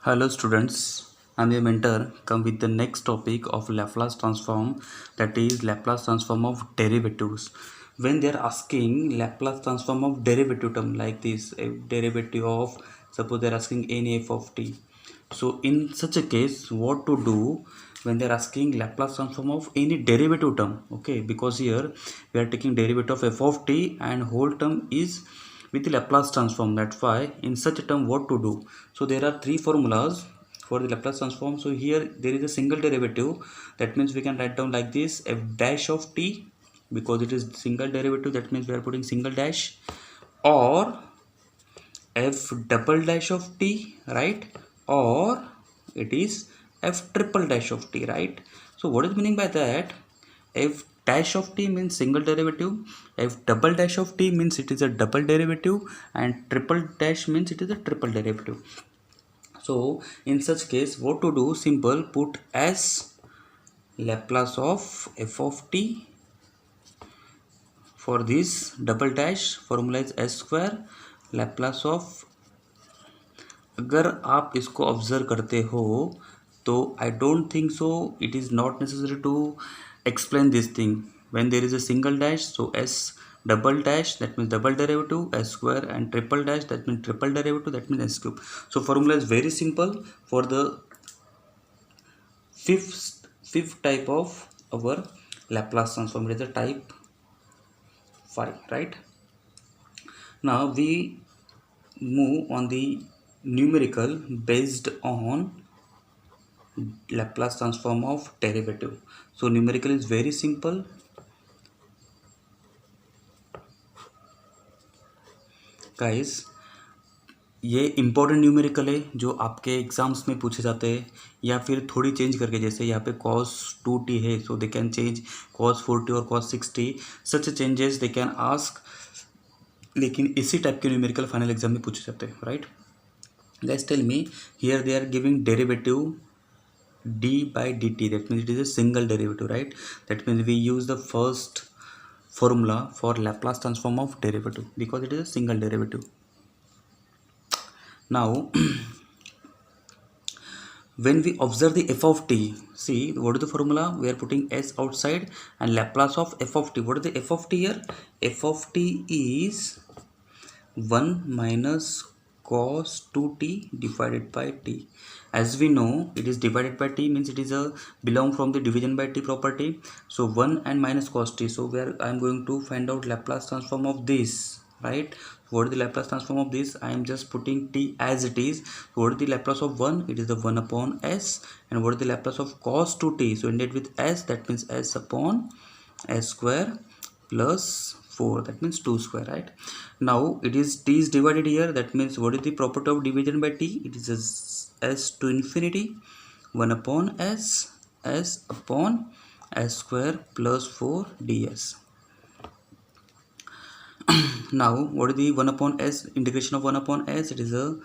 Hello students, I'm your mentor. Come with the next topic of Laplace transform, that is Laplace transform of derivatives. When they are asking Laplace transform of derivative term like this, a derivative of, suppose they are asking any f of t. So in such a case, what to do when they are asking Laplace transform of any derivative term? Okay, because here we are taking derivative of f of t and whole term is with the Laplace transform. That's why in such a term what to do. So there are three formulas for the Laplace transform. So here there is a single derivative. That means we can write down like this: f dash of t, because it is single derivative. That means we are putting single dash, or f double dash of t, right? Or it is f triple dash of t, right? So what is meaning by that? F dash of t means single derivative, f double dash of t means it is a double derivative, and triple dash means it is a triple derivative. So in such case, what to do? Simple, put as Laplace of f of t. For this double dash formula is s square Laplace of, अगर आप इसको observe करते हो तो I don't think so it is not necessary to explain this thing. When there is a single dash, so s double dash, that means double derivative, s square, and triple dash, that means triple derivative, that means s cube. So formula is very simple for the fifth type of our Laplace transform. It is a type 5, right? Now we move on the numerical based on Laplace transform of derivative. So numerical is very simple. Guys, ये important numerical है जो आपके exams में पूछे जाते हैं, या फिर थोड़ी चेंज करके, जैसे यहाँ पे cos 2t है, so they can change cos 4t और cos 6t, such changes they can ask. लेकिन इसी टाइप के न्यूमेरिकल फाइनल एग्जाम में पूछे जाते हैं, right? Guys tell me, here they are giving derivative d by dt, that means it is a single derivative, right? That means we use the first formula for Laplace transform of derivative because it is a single derivative. Now when we observe the f of t, see what is the formula? We are putting s outside and Laplace of f of t. What is the f of t here? F of t is 1 minus cos 2t divided by t. As we know, it is divided by t means it is a belong from the division by t property. So 1 and minus cos t. So where I am going to find out Laplace transform of this, right? What is the Laplace transform of this? I am just putting t as it is. What is the Laplace of 1? It is the 1 upon s. And what is the Laplace of cos 2t? So ended with s, that means s upon s square plus 4, that means 2 square, right? Now it is t is divided here, that means what is the property of division by t? It is s to infinity 1 upon s upon s square plus 4 ds. Now what is the 1 upon s? Integration of 1 upon s, it is a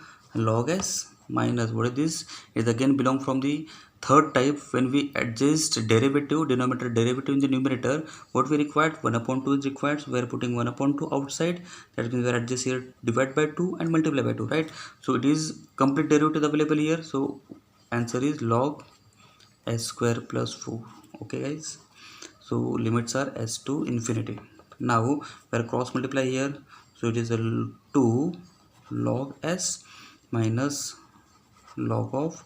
log s minus what is this? It again belong from the third type. When we adjust derivative, denominator derivative in the numerator, what we required? 1 upon 2 is required, so we are putting 1 upon 2 outside. That means we are adjust here, divide by 2 and multiply by 2, right? So it is complete derivative available here. So answer is log s square plus 4. Okay guys, so limits are s to infinity. Now we are cross multiply here, so it is a 2 log s minus log of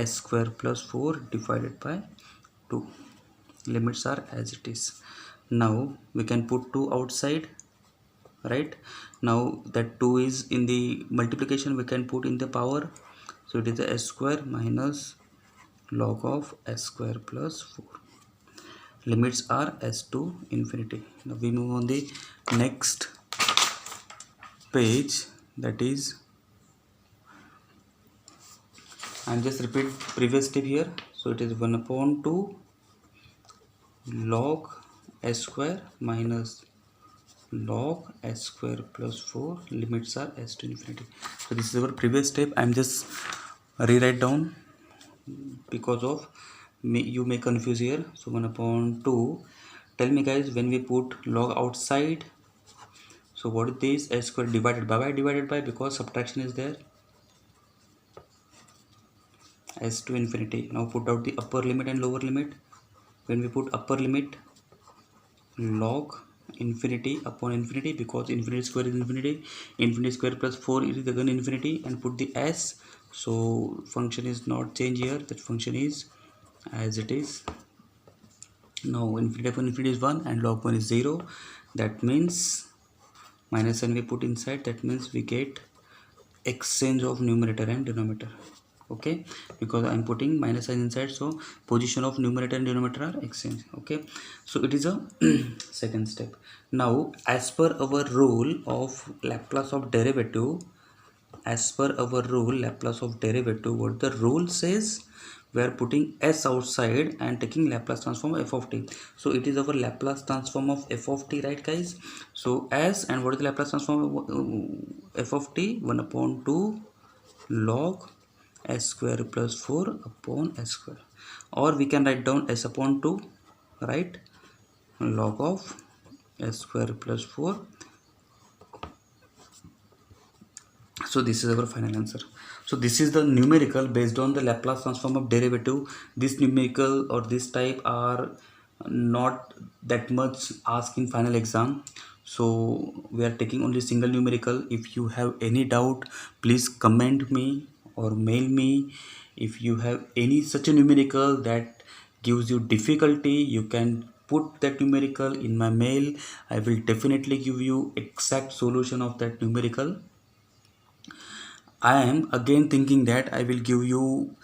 s square plus 4 divided by 2. Limits are as it is. Now we can put 2 outside, right? Now that 2 is in the multiplication, we can put in the power, so it is the s square minus log of s square plus 4. Limits are s to infinity. Now we move on the next page, that is, and just repeat previous step here. So it is 1 upon 2 log s square minus log s square plus 4. Limits are s to infinity. So this is our previous step. I am just rewrite down because of you may confuse here. So 1 upon 2. Tell me guys, when we put log outside, so what is this? S square divided by, divided by, because subtraction is there. s to infinity. Now put out the upper limit and lower limit. When we put upper limit, log infinity upon infinity, because infinity square is infinity, infinity square plus 4 is again infinity, and put the s. So function is not change here, that function is as it is. Now infinity upon infinity is 1 and log 1 is 0. That means minus n we put inside, that means we get exchange of numerator and denominator. Okay, because I'm putting minus sign inside, so position of numerator and denominator are exchange. Okay, so it is a second step. Now as per our rule of Laplace of derivative, what the rule says, we are putting s outside and taking Laplace transform of f of t. So it is our Laplace transform of f of t, right guys? So s, and what is the Laplace transform of f of t? 1 upon 2 log s square plus 4 upon s square, or we can write down s upon 2, right? Log of s square plus 4. So this is our final answer. So this is the numerical based on the Laplace transform of derivative. This numerical or this type are not that much asked in final exam, so we are taking only single numerical. If you have any doubt, please comment me or mail me. If you have any such a numerical that gives you difficulty, you can put that numerical in my mail. I will definitely give you exact solution of that numerical. I am again thinking that I will give you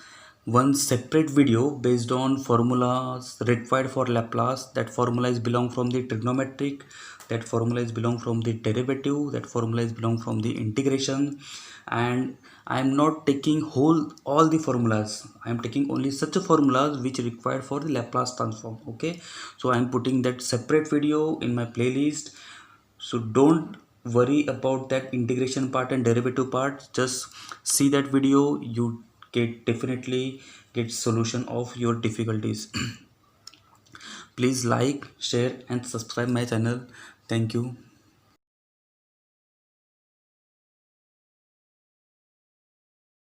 one separate video based on formulas required for Laplace. That formula is belong from the trigonometric, that formula is belong from the derivative, that formula is belong from the integration, and I am not taking all the formulas. I am taking only such a formulas which required for the Laplace transform. Okay, so I am putting that separate video in my playlist. So don't worry about that integration part and derivative part, just see that video, you get definitely get solution of your difficulties. Please like, share and subscribe my channel. Thank you.